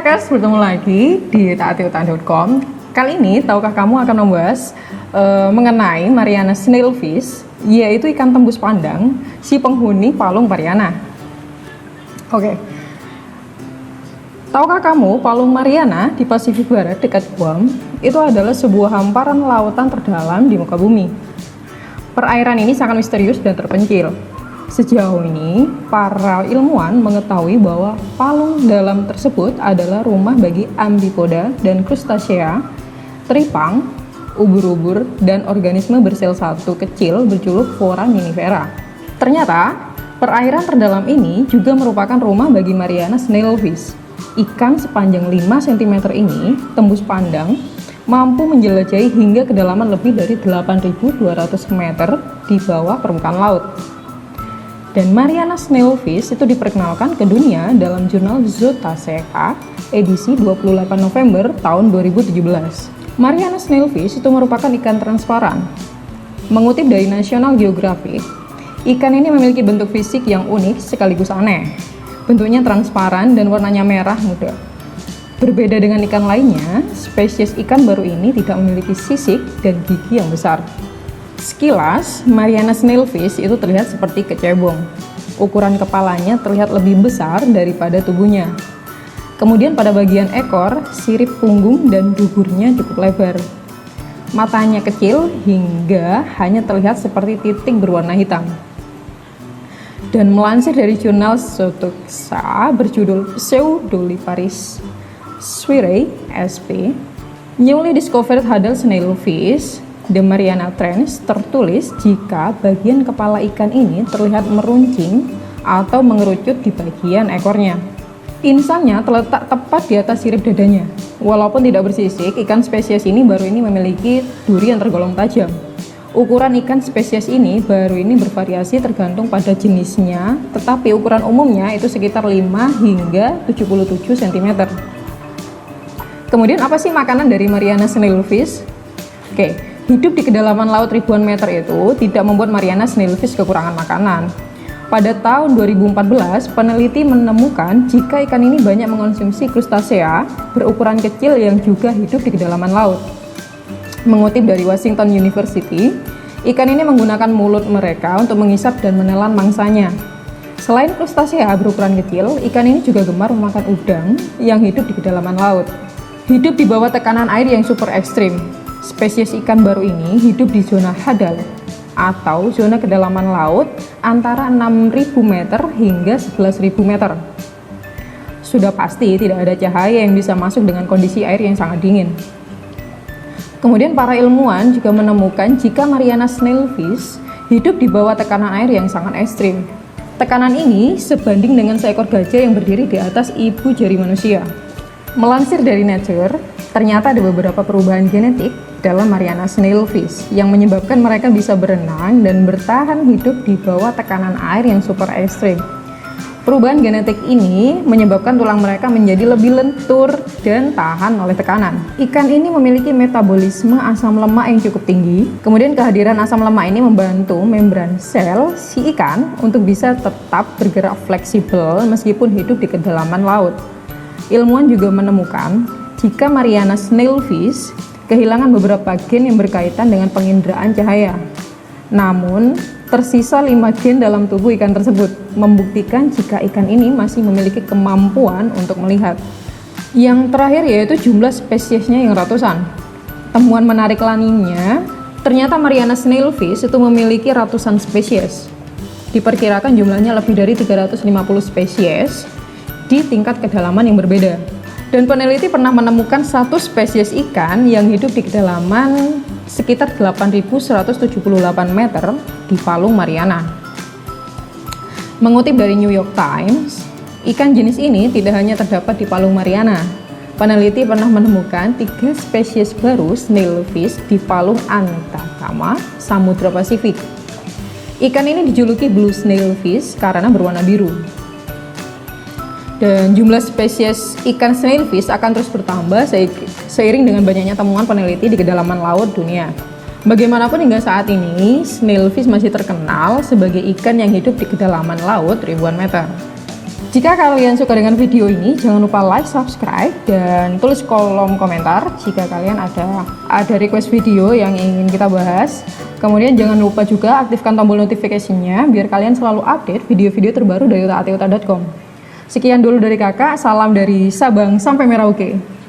Hackers, bertemu lagi di taatiutang.com. Kali ini, tahukah kamu akan membahas mengenai Mariana Snailfish, yaitu ikan tembus pandang, si penghuni Palung Mariana. Oke. Tahukah kamu, Palung Mariana di Pasifik Barat dekat Guam, itu adalah sebuah hamparan lautan terdalam di muka bumi. Perairan ini sangat misterius dan terpencil. Sejauh ini, para ilmuwan mengetahui bahwa palung dalam tersebut adalah rumah bagi amfipoda dan krustasea, teripang, ubur-ubur, dan organisme bersel satu kecil berjuluk foraminifera. Ternyata, perairan terdalam ini juga merupakan rumah bagi Mariana Snailfish. Ikan sepanjang 5 cm ini, tembus pandang, mampu menjelajahi hingga kedalaman lebih dari 8.200 meter di bawah permukaan laut. Dan Mariana Snailfish itu diperkenalkan ke dunia dalam jurnal Zootaceae edisi 28 November tahun 2017. Mariana Snailfish itu merupakan ikan transparan. Mengutip dari National Geographic, ikan ini memiliki bentuk fisik yang unik sekaligus aneh. Bentuknya transparan dan warnanya merah muda. Berbeda dengan ikan lainnya, spesies ikan baru ini tidak memiliki sisik dan gigi yang besar. Sekilas, Mariana Snailfish itu terlihat seperti kecebong. Ukuran kepalanya terlihat lebih besar daripada tubuhnya. Kemudian pada bagian ekor, sirip punggung dan dugurnya cukup lebar. Matanya kecil hingga hanya terlihat seperti titik berwarna hitam. Dan melansir dari jurnal Zootaceae berjudul Pseudoliparis Swirei SP, newly discovered hadal snailfish The Mariana Trench tertulis jika bagian kepala ikan ini terlihat meruncing atau mengerucut di bagian ekornya. Insangnya terletak tepat di atas sirip dadanya. Walaupun tidak bersisik, ikan spesies ini baru ini memiliki duri yang tergolong tajam. Ukuran ikan spesies ini baru ini bervariasi tergantung pada jenisnya, tetapi ukuran umumnya itu sekitar 5 hingga 77 cm. Kemudian apa sih makanan dari Mariana Snailfish? Oke. Hidup di kedalaman laut ribuan meter itu tidak membuat Mariana Snailfish kekurangan makanan. Pada tahun 2014, peneliti menemukan jika ikan ini banyak mengonsumsi krustasea berukuran kecil yang juga hidup di kedalaman laut. Mengutip dari Washington University, ikan ini menggunakan mulut mereka untuk mengisap dan menelan mangsanya. Selain krustasea berukuran kecil, ikan ini juga gemar memakan udang yang hidup di kedalaman laut. Hidup di bawah tekanan air yang super ekstrim. Spesies ikan baru ini hidup di zona hadal atau zona kedalaman laut antara 6.000 meter hingga 11.000 meter. Sudah pasti tidak ada cahaya yang bisa masuk dengan kondisi air yang sangat dingin. Kemudian para ilmuwan juga menemukan jika Mariana Snailfish hidup di bawah tekanan air yang sangat ekstrim. Tekanan ini sebanding dengan seekor gajah yang berdiri di atas ibu jari manusia. Melansir dari Nature, ternyata ada beberapa perubahan genetik dalam Mariana Snailfish yang menyebabkan mereka bisa berenang dan bertahan hidup di bawah tekanan air yang super ekstrim. Perubahan genetik ini menyebabkan tulang mereka menjadi lebih lentur dan tahan oleh tekanan. Ikan ini memiliki metabolisme asam lemak yang cukup tinggi. Kemudian kehadiran asam lemak ini membantu membran sel si ikan untuk bisa tetap bergerak fleksibel meskipun hidup di kedalaman laut. Ilmuwan juga menemukan jika Mariana Snailfish kehilangan beberapa gen yang berkaitan dengan penginderaan cahaya. Namun, tersisa 5 gen dalam tubuh ikan tersebut, membuktikan jika ikan ini masih memiliki kemampuan untuk melihat. Yang terakhir yaitu jumlah spesiesnya yang ratusan. Temuan menarik lainnya, ternyata Mariana Snailfish itu memiliki ratusan spesies. Diperkirakan jumlahnya lebih dari 350 spesies di tingkat kedalaman yang berbeda. Dan peneliti pernah menemukan satu spesies ikan yang hidup di kedalaman sekitar 8.178 meter di Palung Mariana. Mengutip dari New York Times, ikan jenis ini tidak hanya terdapat di Palung Mariana. Peneliti pernah menemukan 3 spesies baru snailfish di Palung Antakalma, Samudra Pasifik. Ikan ini dijuluki blue snailfish karena berwarna biru. Dan jumlah spesies ikan snailfish akan terus bertambah seiring dengan banyaknya temuan peneliti di kedalaman laut dunia. Bagaimanapun hingga saat ini, snailfish masih terkenal sebagai ikan yang hidup di kedalaman laut ribuan meter. Jika kalian suka dengan video ini, jangan lupa like, subscribe, dan tulis kolom komentar jika kalian ada request video yang ingin kita bahas. Kemudian jangan lupa juga aktifkan tombol notifikasinya biar kalian selalu update video-video terbaru dari otak-atik.com. Sekian dulu dari kakak, salam dari Sabang sampai Merauke.